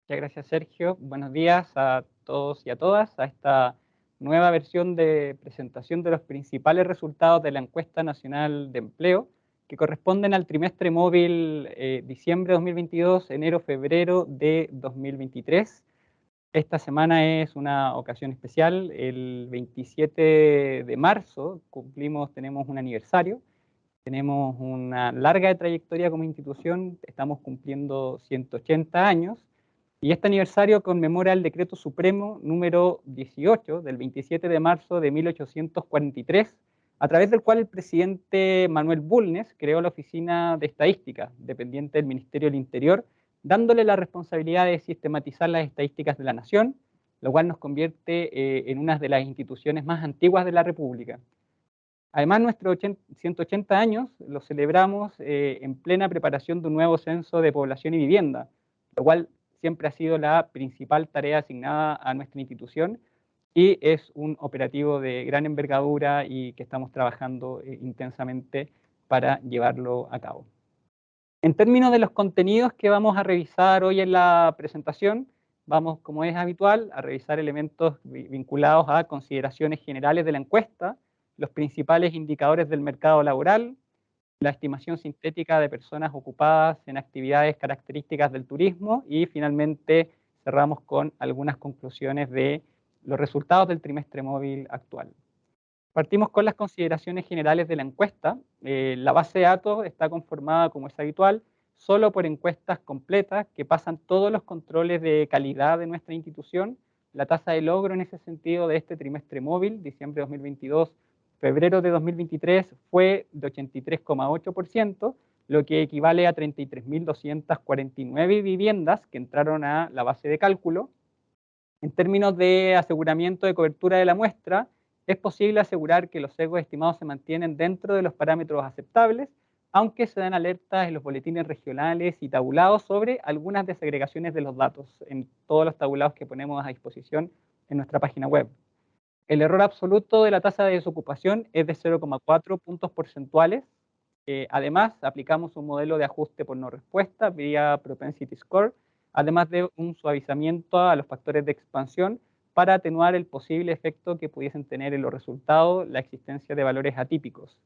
Muchas gracias, Sergio. Buenos días a todos y a todas a esta nueva versión de presentación de los principales resultados de la Encuesta Nacional de Empleo, que corresponden al trimestre móvil diciembre de 2022, enero-febrero de 2023. Esta semana es una ocasión especial. El 27 de marzo tenemos un aniversario. Tenemos una larga trayectoria como institución, estamos cumpliendo 180 años, y este aniversario conmemora el Decreto Supremo número 18 del 27 de marzo de 1843, a través del cual el presidente Manuel Bulnes creó la Oficina de Estadística, dependiente del Ministerio del Interior, dándole la responsabilidad de sistematizar las estadísticas de la nación, lo cual nos convierte en una de las instituciones más antiguas de la República. Además, nuestros 180 años los celebramos en plena preparación de un nuevo censo de población y vivienda, lo cual siempre ha sido la principal tarea asignada a nuestra institución y es un operativo de gran envergadura y que estamos trabajando intensamente para llevarlo a cabo. En términos de los contenidos que vamos a revisar hoy en la presentación, vamos, como es habitual, a revisar elementos vinculados a consideraciones generales de la encuesta, los principales indicadores del mercado laboral, la estimación sintética de personas ocupadas en actividades características del turismo y finalmente cerramos con algunas conclusiones de los resultados del trimestre móvil actual. Partimos con las consideraciones generales de la encuesta. La base de datos está conformada, como es habitual, solo por encuestas completas que pasan todos los controles de calidad de nuestra institución. La tasa de logro en ese sentido de este trimestre móvil, diciembre de 2022, febrero de 2023, fue de 83,8%, lo que equivale a 33.249 viviendas que entraron a la base de cálculo. En términos de aseguramiento de cobertura de la muestra, es posible asegurar que los sesgos estimados se mantienen dentro de los parámetros aceptables, aunque se dan alertas en los boletines regionales y tabulados sobre algunas desagregaciones de los datos en todos los tabulados que ponemos a disposición en nuestra página web. El error absoluto de la tasa de desocupación es de 0,4 puntos porcentuales. Además, aplicamos un modelo de ajuste por no respuesta vía Propensity Score, además de un suavizamiento a los factores de expansión para atenuar el posible efecto que pudiesen tener en los resultados la existencia de valores atípicos.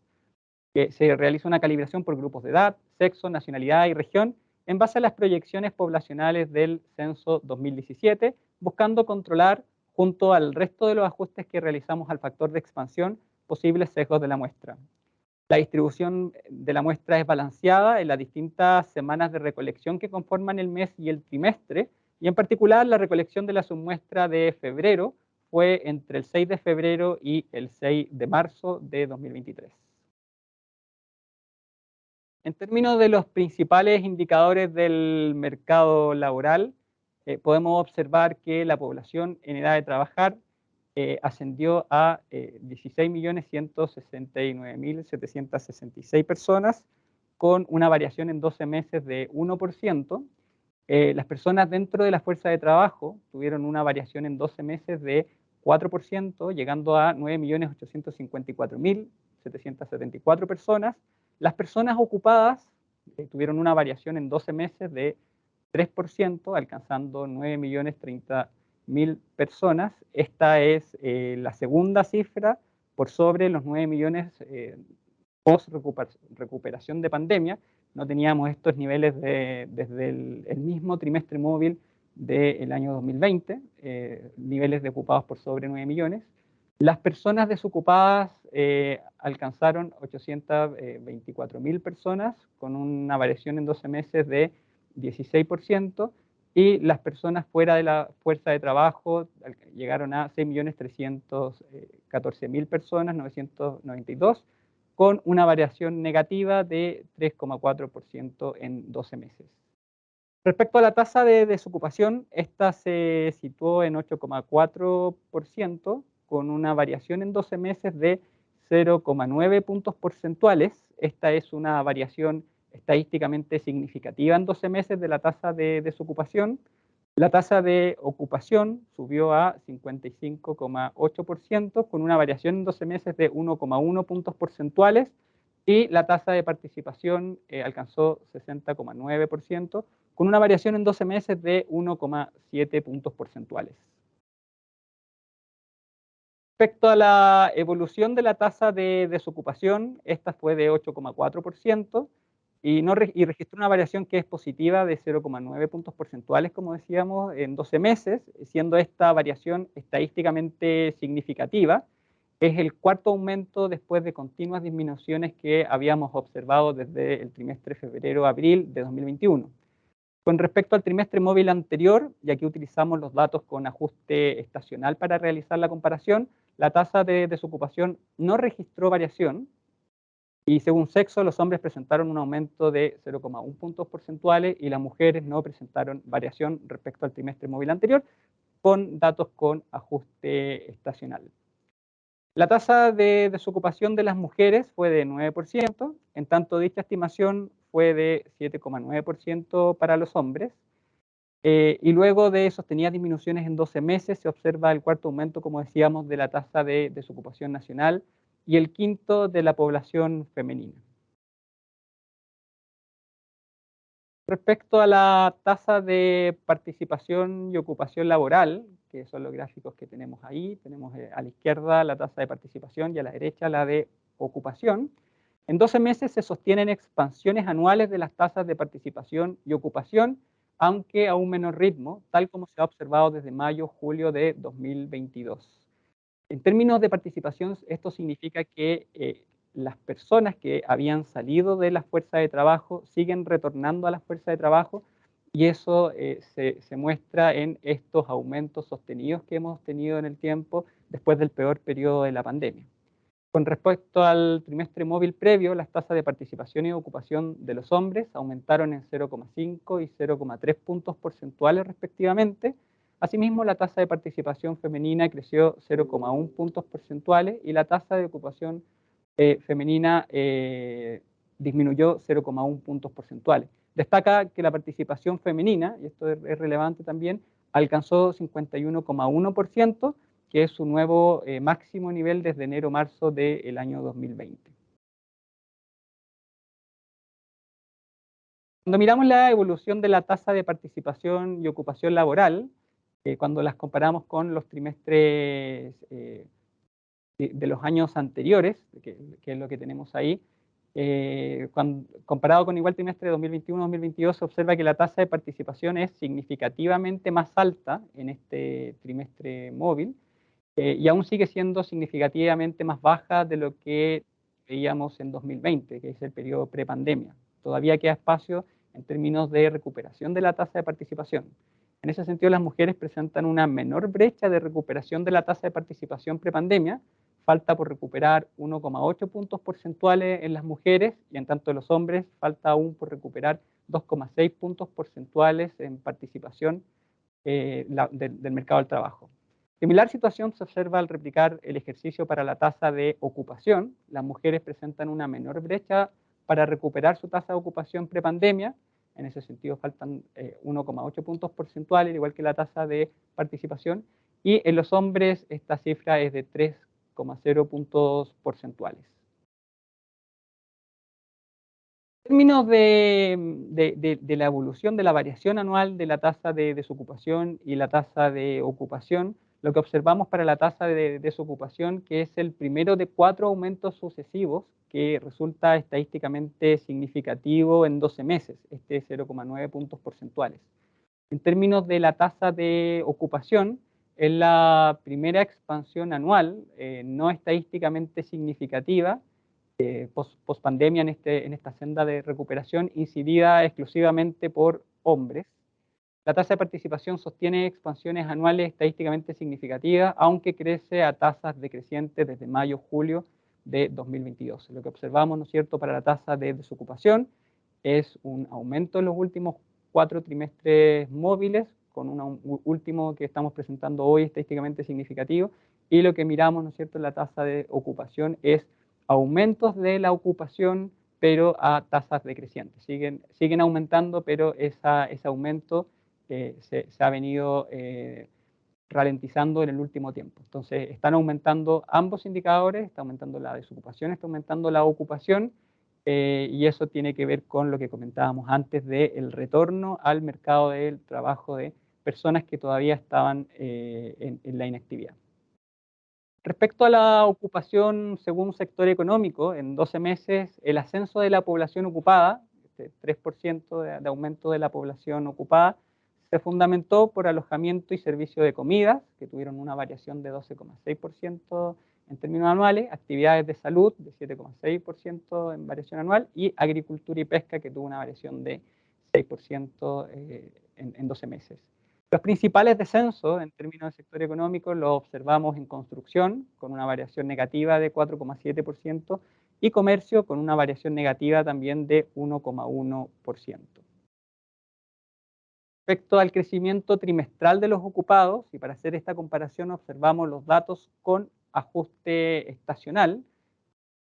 Se realiza una calibración por grupos de edad, sexo, nacionalidad y región en base a las proyecciones poblacionales del censo 2017, buscando controlar, junto al resto de los ajustes que realizamos al factor de expansión, posibles sesgos de la muestra. La distribución de la muestra es balanceada en las distintas semanas de recolección que conforman el mes y el trimestre, y en particular la recolección de la submuestra de febrero fue entre el 6 de febrero y el 6 de marzo de 2023. En términos de los principales indicadores del mercado laboral, podemos observar que la población en edad de trabajar ascendió a 16.169.766 personas, con una variación en 12 meses de 1%. Las personas dentro de la fuerza de trabajo tuvieron una variación en 12 meses de 4%, llegando a 9.854.774 personas. Las personas ocupadas tuvieron una variación en 12 meses de 3%, alcanzando 9.030.000 personas. Esta es la segunda cifra por sobre los 9 millones post recuperación de pandemia. No teníamos estos niveles desde el mismo trimestre móvil del año 2020, niveles de ocupados por sobre 9 millones. Las personas desocupadas alcanzaron 824.000 personas, con una variación en 12 meses de 16%, y las personas fuera de la fuerza de trabajo llegaron a 6.314.000 personas, 992, con una variación negativa de 3,4% en 12 meses. Respecto a la tasa de desocupación, esta se situó en 8,4%, con una variación en 12 meses de 0,9 puntos porcentuales. Esta es una variación estadísticamente significativa en 12 meses de la tasa de desocupación. La tasa de ocupación subió a 55,8%, con una variación en 12 meses de 1,1 puntos porcentuales, y la tasa de participación alcanzó 60,9%, con una variación en 12 meses de 1,7 puntos porcentuales. Respecto a la evolución de la tasa de desocupación, esta fue de 8,4% y registró una variación que es positiva de 0,9 puntos porcentuales, como decíamos, en 12 meses, siendo esta variación estadísticamente significativa. Es el cuarto aumento después de continuas disminuciones que habíamos observado desde el trimestre febrero-abril de 2021. Con respecto al trimestre móvil anterior, y aquí utilizamos los datos con ajuste estacional para realizar la comparación, la tasa de desocupación no registró variación y según sexo los hombres presentaron un aumento de 0,1 puntos porcentuales y las mujeres no presentaron variación respecto al trimestre móvil anterior con datos con ajuste estacional. La tasa de desocupación de las mujeres fue de 9%, en tanto dicha estimación fue de 7,9% para los hombres. Y luego de sostenidas disminuciones en 12 meses, se observa el cuarto aumento, como decíamos, de la tasa de desocupación nacional y el quinto de la población femenina. Respecto a la tasa de participación y ocupación laboral, que son los gráficos que tenemos ahí, tenemos a la izquierda la tasa de participación y a la derecha la de ocupación. En 12 meses se sostienen expansiones anuales de las tasas de participación y ocupación, aunque a un menor ritmo, tal como se ha observado desde mayo-julio de 2022. En términos de participación, esto significa que las personas que habían salido de la fuerza de trabajo siguen retornando a la fuerza de trabajo y eso se muestra en estos aumentos sostenidos que hemos tenido en el tiempo después del peor periodo de la pandemia. Con respecto al trimestre móvil previo, las tasas de participación y ocupación de los hombres aumentaron en 0,5 y 0,3 puntos porcentuales respectivamente. Asimismo, la tasa de participación femenina creció 0,1 puntos porcentuales y la tasa de ocupación femenina disminuyó 0,1 puntos porcentuales. Destaca que la participación femenina, y esto es relevante también, alcanzó 51,1%, que es su nuevo máximo nivel desde enero-marzo del año 2020. Cuando miramos la evolución de la tasa de participación y ocupación laboral, cuando las comparamos con los trimestres de los años anteriores, que es lo que tenemos ahí, comparado con igual trimestre de 2021-2022, se observa que la tasa de participación es significativamente más alta en este trimestre móvil, y aún sigue siendo significativamente más baja de lo que veíamos en 2020, que es el periodo prepandemia. Todavía queda espacio en términos de recuperación de la tasa de participación. En ese sentido, las mujeres presentan una menor brecha de recuperación de la tasa de participación prepandemia. Falta por recuperar 1,8 puntos porcentuales en las mujeres y en tanto los hombres falta aún por recuperar 2,6 puntos porcentuales en participación del mercado del trabajo. Similar situación se observa al replicar el ejercicio para la tasa de ocupación. Las mujeres presentan una menor brecha para recuperar su tasa de ocupación prepandemia. En ese sentido faltan 1,8 puntos porcentuales, igual que la tasa de participación. Y en los hombres esta cifra es de 3,0 puntos porcentuales. En términos de la evolución de la variación anual de la tasa de desocupación y la tasa de ocupación, lo que observamos para la tasa de desocupación, que es el primero de 4 aumentos sucesivos, que resulta estadísticamente significativo en 12 meses, este 0,9 puntos porcentuales. En términos de la tasa de ocupación, es la primera expansión anual, no estadísticamente significativa, post pandemia en esta senda de recuperación incidida exclusivamente por hombres. La tasa de participación sostiene expansiones anuales estadísticamente significativas, aunque crece a tasas decrecientes desde mayo-julio de 2022. Lo que observamos, ¿no es cierto?, para la tasa de desocupación es un aumento en los últimos 4 trimestres móviles, con un último que estamos presentando hoy estadísticamente significativo, y lo que miramos, ¿no es cierto?, en la tasa de ocupación es aumentos de la ocupación, pero a tasas decrecientes. Siguen aumentando, pero ese aumento se ha venido ralentizando en el último tiempo. Entonces, están aumentando ambos indicadores, está aumentando la desocupación, está aumentando la ocupación, y eso tiene que ver con lo que comentábamos antes del retorno al mercado del trabajo de personas que todavía estaban en la inactividad. Respecto a la ocupación según sector económico, en 12 meses el ascenso de la población ocupada, este 3% de aumento de la población ocupada, se fundamentó por alojamiento y servicio de comidas, que tuvieron una variación de 12,6% en términos anuales, actividades de salud de 7,6% en variación anual, y agricultura y pesca, que tuvo una variación de 6% en 12 meses. Los principales descensos en términos de sector económico los observamos en construcción, con una variación negativa de 4,7%, y comercio, con una variación negativa también de 1,1%. Respecto al crecimiento trimestral de los ocupados, y para hacer esta comparación observamos los datos con ajuste estacional,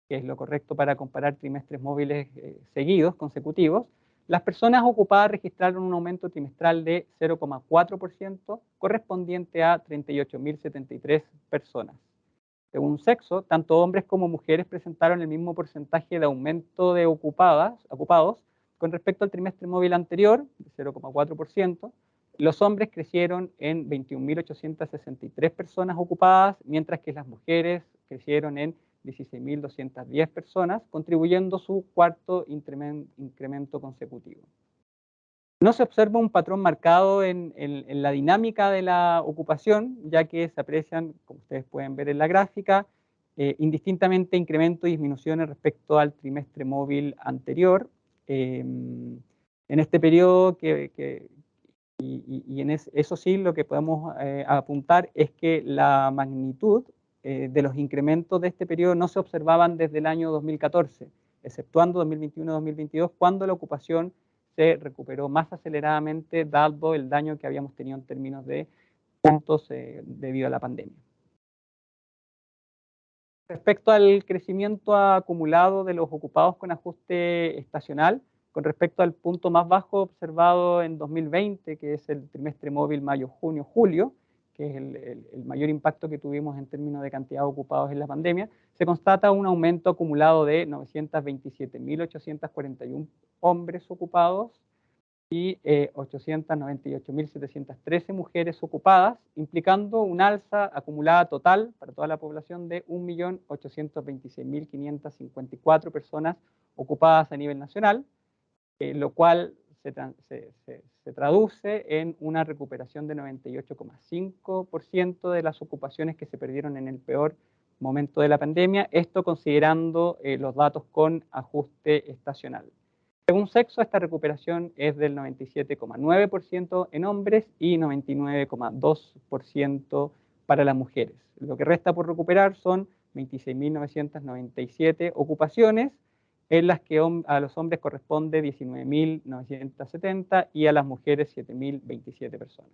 que es lo correcto para comparar trimestres móviles seguidos, consecutivos, las personas ocupadas registraron un aumento trimestral de 0,4%, correspondiente a 38.073 personas. Según sexo, tanto hombres como mujeres presentaron el mismo porcentaje de aumento de ocupados con respecto al trimestre móvil anterior, de 0,4%. Los hombres crecieron en 21.863 personas ocupadas, mientras que las mujeres crecieron en 16.210 personas, contribuyendo su cuarto incremento consecutivo. No se observa un patrón marcado en la dinámica de la ocupación, ya que se aprecian, como ustedes pueden ver en la gráfica, indistintamente incremento y disminuciones respecto al trimestre móvil anterior. En este periodo, eso sí, lo que podemos apuntar es que la magnitud de los incrementos de este periodo no se observaban desde el año 2014, exceptuando 2021-2022, cuando la ocupación se recuperó más aceleradamente, dado el daño que habíamos tenido en términos de puntos debido a la pandemia. Respecto al crecimiento acumulado de los ocupados con ajuste estacional, con respecto al punto más bajo observado en 2020, que es el trimestre móvil mayo-junio-julio, que es el mayor impacto que tuvimos en términos de cantidad de ocupados en la pandemia, se constata un aumento acumulado de 927.841 hombres ocupados y 898.713 mujeres ocupadas, implicando un alza acumulada total para toda la población de 1.826.554 personas ocupadas a nivel nacional, lo cual se traduce en una recuperación de 98,5% de las ocupaciones que se perdieron en el peor momento de la pandemia, esto considerando los datos con ajuste estacional. Según sexo, esta recuperación es del 97,9% en hombres y 99,2% para las mujeres. Lo que resta por recuperar son 26.997 ocupaciones, en las que a los hombres corresponde 19.970 y a las mujeres 7.027 personas.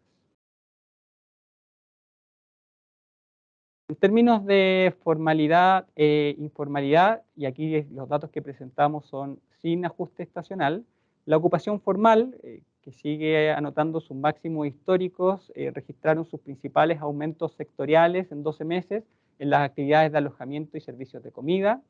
En términos de formalidad e informalidad, y aquí los datos que presentamos son sin ajuste estacional, la ocupación formal, que sigue anotando sus máximos históricos, registraron sus principales aumentos sectoriales en 12 meses en las actividades de alojamiento y servicios de comida,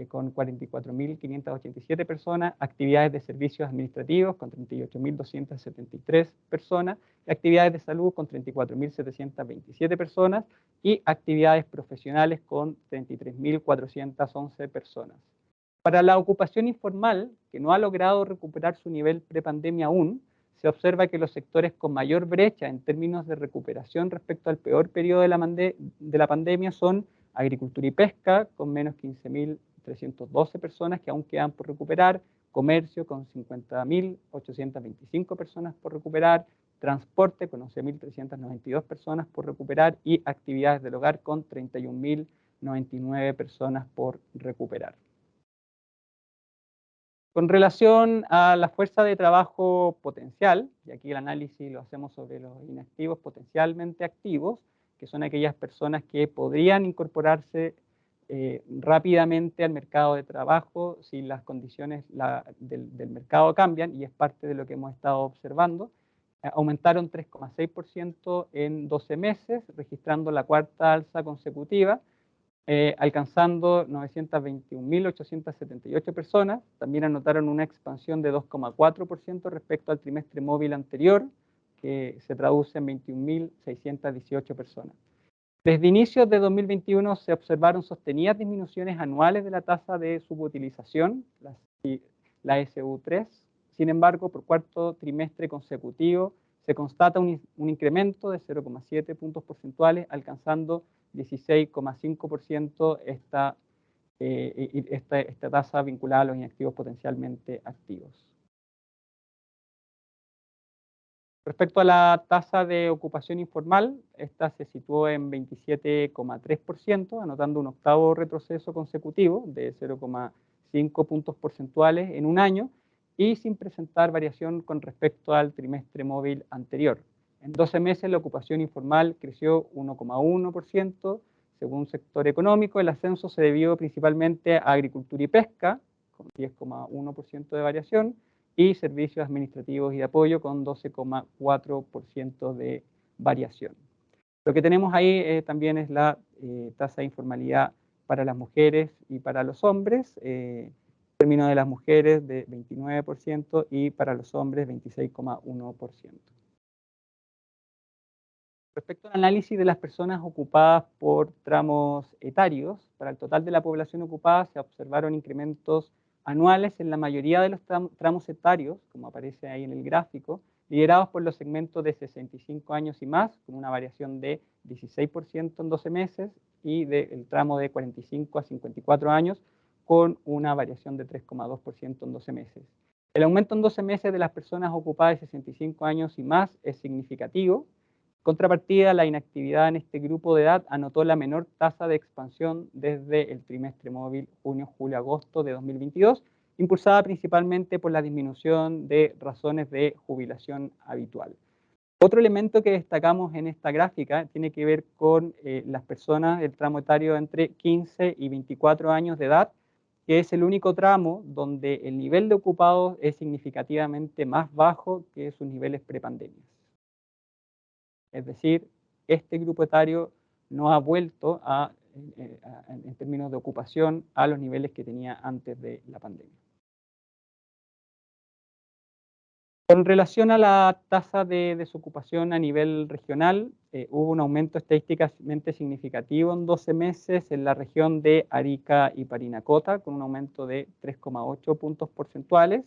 con 44.587 personas, actividades de servicios administrativos con 38.273 personas, y actividades de salud con 34.727 personas, y actividades profesionales con 33.411 personas. Para la ocupación informal, que no ha logrado recuperar su nivel prepandemia aún, se observa que los sectores con mayor brecha en términos de recuperación respecto al peor periodo de la pandemia son agricultura y pesca, con menos 15.312 personas que aún quedan por recuperar, comercio con 50.825 personas por recuperar, transporte con 11.392 personas por recuperar y actividades del hogar con 31.099 personas por recuperar. Con relación a la fuerza de trabajo potencial, y aquí el análisis lo hacemos sobre los inactivos potencialmente activos, que son aquellas personas que podrían incorporarse rápidamente al mercado de trabajo si las condiciones del mercado cambian, y es parte de lo que hemos estado observando. Aumentaron 3,6% en 12 meses, registrando la cuarta alza consecutiva, alcanzando 921.878 personas. También anotaron una expansión de 2,4% respecto al trimestre móvil anterior, que se traduce en 21.618 personas. Desde inicios de 2021 se observaron sostenidas disminuciones anuales de la tasa de subutilización, la SU3. Sin embargo, por cuarto trimestre consecutivo se constata un incremento de 0,7 puntos porcentuales, alcanzando 16,5% esta tasa vinculada a los inactivos potencialmente activos. Respecto a la tasa de ocupación informal, esta se situó en 27,3%, anotando un octavo retroceso consecutivo de 0,5 puntos porcentuales en un año y sin presentar variación con respecto al trimestre móvil anterior. En 12 meses la ocupación informal creció 1,1%. Según sector económico, el ascenso se debió principalmente a agricultura y pesca, con 10,1% de variación, y servicios administrativos y de apoyo con 12,4% de variación. Lo que tenemos ahí también es la tasa de informalidad para las mujeres y para los hombres, en términos de las mujeres de 29% y para los hombres 26,1%. Respecto al análisis de las personas ocupadas por tramos etarios, para el total de la población ocupada se observaron incrementos anuales en la mayoría de los tramos etarios, como aparece ahí en el gráfico, liderados por los segmentos de 65 años y más, con una variación de 16% en 12 meses, y del tramo de 45 a 54 años, con una variación de 3,2% en 12 meses. El aumento en 12 meses de las personas ocupadas de 65 años y más es significativo. Contrapartida, la inactividad en este grupo de edad anotó la menor tasa de expansión desde el trimestre móvil junio, julio, agosto de 2022, impulsada principalmente por la disminución de razones de jubilación habitual. Otro elemento que destacamos en esta gráfica tiene que ver con las personas del tramo etario entre 15 y 24 años de edad, que es el único tramo donde el nivel de ocupados es significativamente más bajo que sus niveles prepandemia. Es decir, este grupo etario no ha vuelto en términos de ocupación a los niveles que tenía antes de la pandemia. Con relación a la tasa de desocupación a nivel regional, hubo un aumento estadísticamente significativo en 12 meses en la región de Arica y Parinacota, con un aumento de 3,8 puntos porcentuales.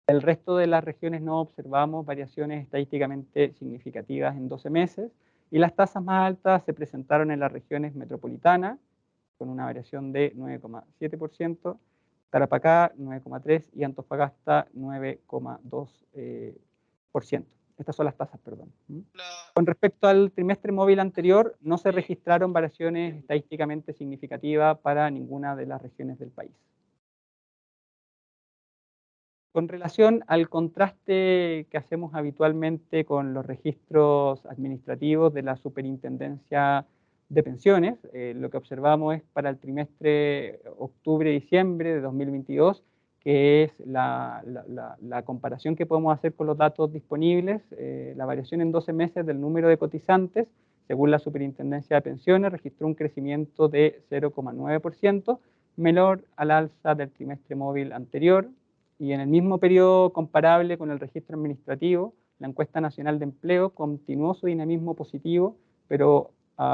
El resto de las regiones no observamos variaciones estadísticamente significativas en 12 meses, y las tasas más altas se presentaron en las regiones metropolitanas, con una variación de 9,7%, Tarapacá 9,3% y Antofagasta 9,2%. Estas son las tasas, perdón. Con respecto al trimestre móvil anterior, no se registraron variaciones estadísticamente significativas para ninguna de las regiones del país. Con relación al contraste que hacemos habitualmente con los registros administrativos de la Superintendencia de Pensiones, lo que observamos es para el trimestre octubre-diciembre de 2022, que es la comparación que podemos hacer con los datos disponibles, la variación en 12 meses del número de cotizantes, según la Superintendencia de Pensiones, registró un crecimiento de 0,9%, menor al alza del trimestre móvil anterior. Y en el mismo periodo comparable con el registro administrativo, la encuesta nacional de empleo continuó su dinamismo positivo, pero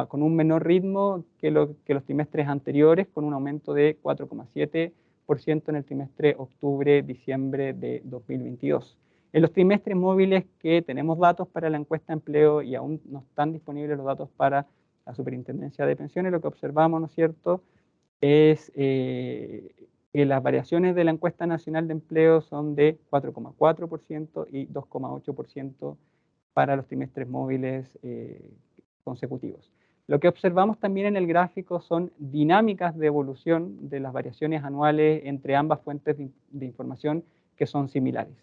con un menor ritmo que los trimestres anteriores, con un aumento de 4,7% en el trimestre octubre-diciembre de 2022. En los trimestres móviles que tenemos datos para la encuesta de empleo y aún no están disponibles los datos para la Superintendencia de Pensiones, lo que observamos, ¿no es cierto?, es que las variaciones de la encuesta nacional de empleo son de 4,4% y 2,8% para los trimestres móviles consecutivos. Lo que observamos también en el gráfico son dinámicas de evolución de las variaciones anuales entre ambas fuentes de información que son similares.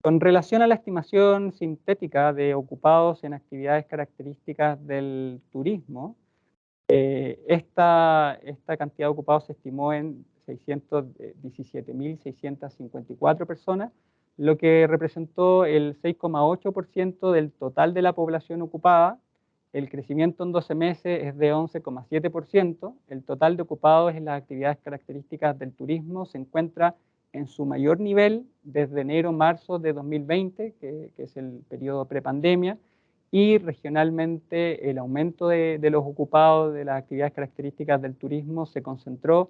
Con relación a la estimación sintética de ocupados en actividades características del turismo, esta cantidad de ocupados se estimó en 617.654 personas, lo que representó el 6,8% del total de la población ocupada. El crecimiento en 12 meses es de 11,7%. El total de ocupados en las actividades características del turismo se encuentra en su mayor nivel desde enero-marzo de 2020, que es el periodo prepandemia, y regionalmente el aumento de los ocupados de las actividades características del turismo se concentró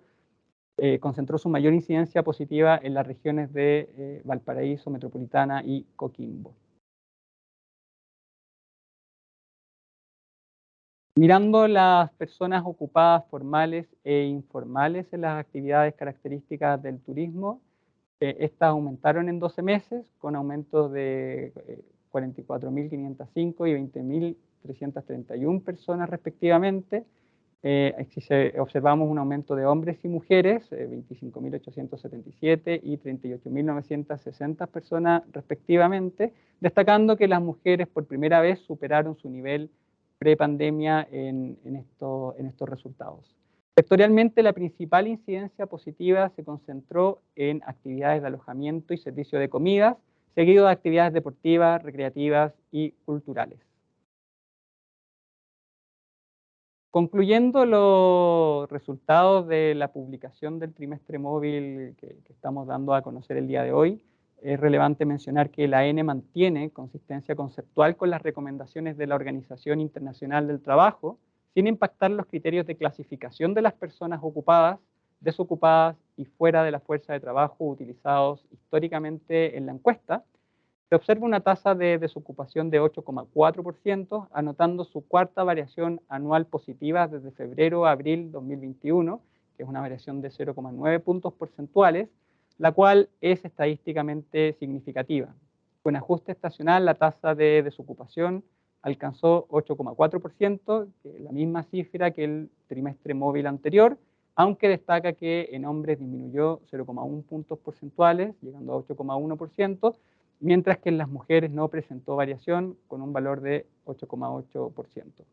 su mayor incidencia positiva en las regiones de Valparaíso, Metropolitana y Coquimbo. Mirando las personas ocupadas formales e informales en las actividades características del turismo, estas aumentaron en 12 meses con aumentos de 44.505 y 20.331 personas respectivamente. Observamos un aumento de hombres y mujeres, 25.877 y 38.960 personas respectivamente, destacando que las mujeres por primera vez superaron su nivel prepandemia en estos resultados. Sectorialmente, la principal incidencia positiva se concentró en actividades de alojamiento y servicio de comidas, seguido de actividades deportivas, recreativas y culturales. Concluyendo los resultados de la publicación del trimestre móvil que estamos dando a conocer el día de hoy, es relevante mencionar que la AENE mantiene consistencia conceptual con las recomendaciones de la Organización Internacional del Trabajo, sin impactar los criterios de clasificación de las personas ocupadas, desocupadas y fuera de la fuerza de trabajo utilizados históricamente en la encuesta. Se observa una tasa de desocupación de 8,4%, anotando su cuarta variación anual positiva desde febrero a abril 2021, que es una variación de 0,9 puntos porcentuales, la cual es estadísticamente significativa. Con ajuste estacional, la tasa de desocupación alcanzó 8,4%, que es la misma cifra que el trimestre móvil anterior, aunque destaca que en hombres disminuyó 0,1 puntos porcentuales, llegando a 8,1%, mientras que en las mujeres no presentó variación con un valor de 8,8%.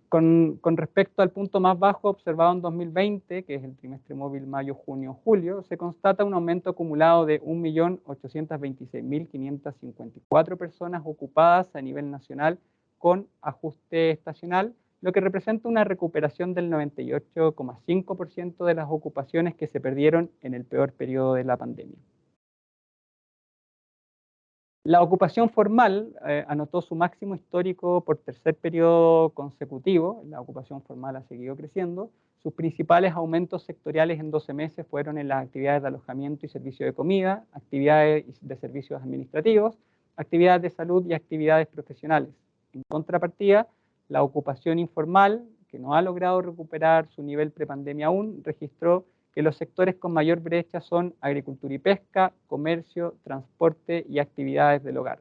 Con respecto al punto más bajo observado en 2020, que es el trimestre móvil mayo, junio, julio, se constata un aumento acumulado de 1.826.554 personas ocupadas a nivel nacional con ajuste estacional, lo que representa una recuperación del 98,5% de las ocupaciones que se perdieron en el peor periodo de la pandemia. La ocupación formal anotó su máximo histórico por tercer periodo consecutivo. La ocupación formal ha seguido creciendo. Sus principales aumentos sectoriales en 12 meses fueron en las actividades de alojamiento y servicio de comida, actividades de servicios administrativos, actividades de salud y actividades profesionales. En contrapartida, la ocupación informal, que no ha logrado recuperar su nivel prepandemia aún, registró que los sectores con mayor brecha son agricultura y pesca, comercio, transporte y actividades del hogar.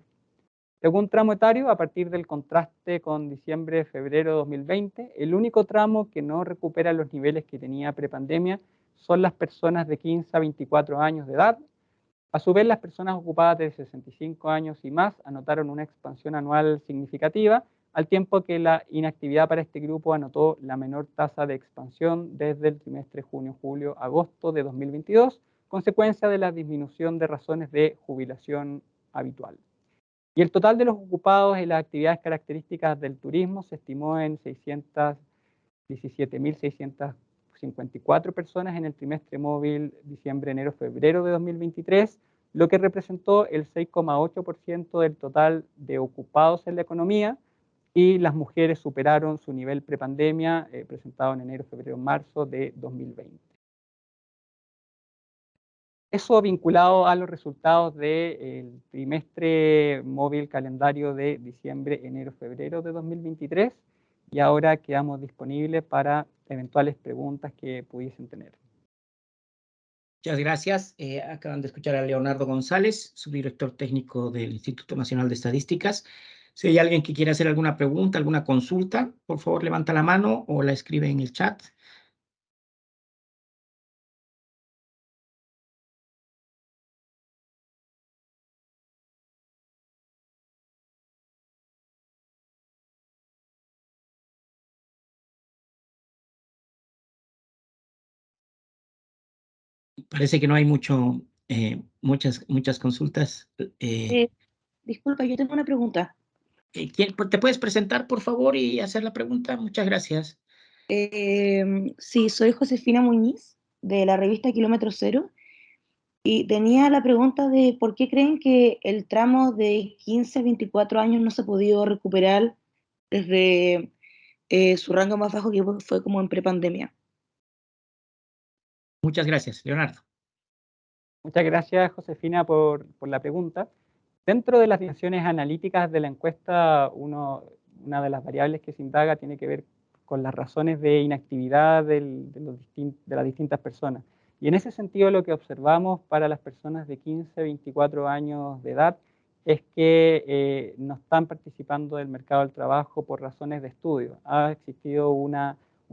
Según tramo etario, a partir del contraste con diciembre-febrero de 2020, el único tramo que no recupera los niveles que tenía prepandemia son las personas de 15 a 24 años de edad. A su vez, las personas ocupadas de 65 años y más anotaron una expansión anual significativa, al tiempo que la inactividad para este grupo anotó la menor tasa de expansión desde el trimestre junio-julio-agosto de 2022, consecuencia de la disminución de razones de jubilación habitual. Y el total de los ocupados en las actividades características del turismo se estimó en 617.654 personas en el trimestre móvil diciembre-enero-febrero de 2023, lo que representó el 6,8% del total de ocupados en la economía, y las mujeres superaron su nivel prepandemia presentado en enero, febrero, marzo de 2020. Eso vinculado a los resultados del trimestre móvil calendario de diciembre, enero, febrero de 2023, y ahora quedamos disponibles para eventuales preguntas que pudiesen tener. Muchas gracias. Acaban de escuchar a Leonardo González, subdirector técnico del Instituto Nacional de Estadísticas. Si hay alguien que quiera hacer alguna pregunta, alguna consulta, por favor levanta la mano o la escribe en el chat. Parece que no hay mucho muchas consultas. Disculpa, yo tengo una pregunta. ¿Te puedes presentar, por favor, y hacer la pregunta? Muchas gracias. Sí, soy Josefina Muñiz, de la revista Kilómetro Cero, y tenía la pregunta de por qué creen que el tramo de 15 a 24 años no se ha podido recuperar desde su rango más bajo, que fue como en prepandemia. Muchas gracias, Leonardo. Muchas gracias, Josefina, por la pregunta. Dentro de las dimensiones analíticas de la encuesta, una de las variables que se indaga tiene que ver con las razones de inactividad de las distintas personas. Y en ese sentido, lo que observamos para las personas de 15 a 24 años de edad es que no están participando del mercado del trabajo por razones de estudio. Ha existido un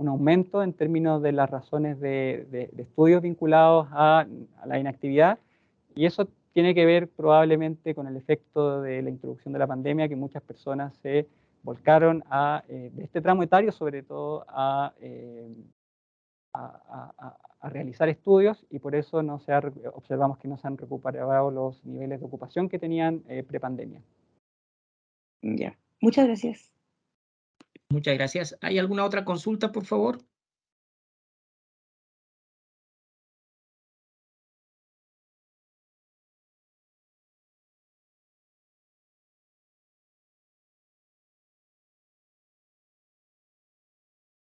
aumento en términos de las razones de estudios vinculados a la inactividad, y eso tiene que ver probablemente con el efecto de la introducción de la pandemia, que muchas personas se volcaron de este tramo etario, sobre todo a realizar estudios, y por eso observamos que no se han recuperado los niveles de ocupación que tenían prepandemia. Ya, muchas gracias. Muchas gracias. ¿Hay alguna otra consulta, por favor?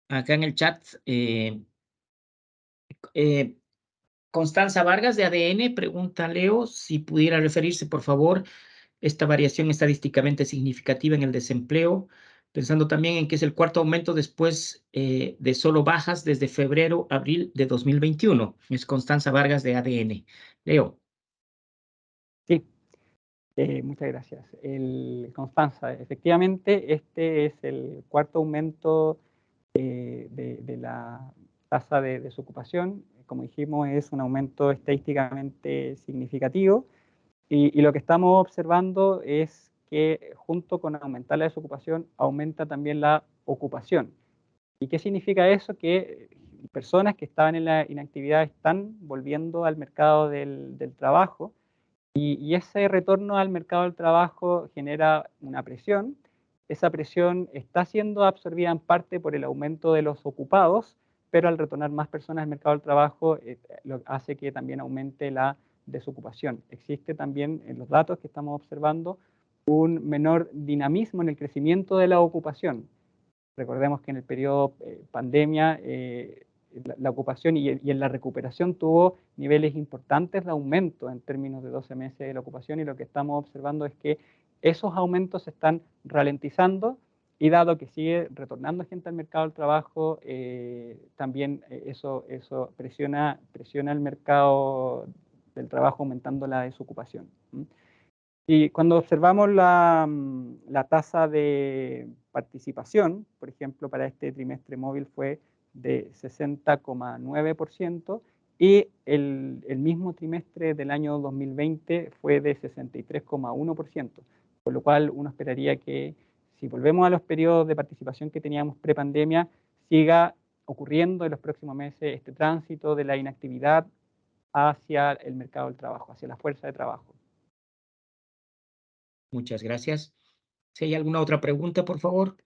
Acá en el chat, Constanza Vargas de ADN pregunta a Leo si pudiera referirse, por favor, esta variación estadísticamente significativa en el desempleo, pensando también en que es el cuarto aumento después de solo bajas desde febrero, abril de 2021. Es Constanza Vargas de ADN. Leo. Sí, muchas gracias. Constanza, efectivamente, este es el cuarto aumento de la tasa de desocupación. Como dijimos, es un aumento estadísticamente significativo, y lo que estamos observando es que junto con aumentar la desocupación, aumenta también la ocupación. ¿Y qué significa eso? Que personas que estaban en la inactividad están volviendo al mercado del trabajo, y ese retorno al mercado del trabajo genera una presión. Esa presión está siendo absorbida en parte por el aumento de los ocupados, pero al retornar más personas al mercado del trabajo hace que también aumente la desocupación. Existe también en los datos que estamos observando un menor dinamismo en el crecimiento de la ocupación. Recordemos que en el periodo pandemia la ocupación y en la recuperación tuvo niveles importantes de aumento en términos de 12 meses de la ocupación, y lo que estamos observando es que esos aumentos se están ralentizando, y dado que sigue retornando gente al mercado del trabajo, también eso presiona el mercado del trabajo, aumentando la desocupación. Y cuando observamos la tasa de participación, por ejemplo, para este trimestre móvil fue de 60,9%, y el mismo trimestre del año 2020 fue de 63,1%, por lo cual uno esperaría que, si volvemos a los periodos de participación que teníamos prepandemia, siga ocurriendo en los próximos meses este tránsito de la inactividad hacia el mercado del trabajo, hacia la fuerza de trabajo. Muchas gracias. Si hay alguna otra pregunta, por favor.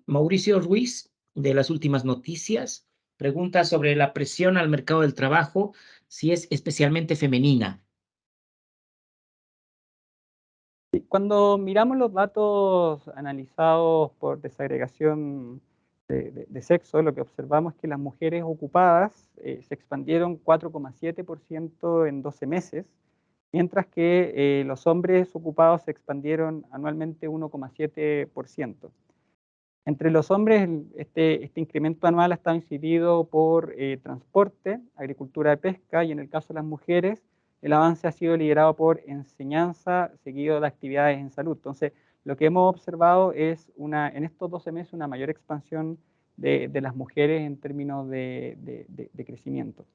Mauricio Ruiz, de Las Últimas Noticias, pregunta sobre la presión al mercado del trabajo, si es especialmente femenina. Cuando miramos los datos analizados por desagregación de sexo, lo que observamos es que las mujeres ocupadas se expandieron 4,7% en 12 meses, mientras que los hombres ocupados se expandieron anualmente 1,7%. Entre los hombres, este incremento anual ha estado incidido por transporte, agricultura y pesca, y en el caso de las mujeres, el avance ha sido liderado por enseñanza, seguido de actividades en salud. Entonces, lo que hemos observado es en estos 12 meses una mayor expansión de las mujeres en términos de crecimiento.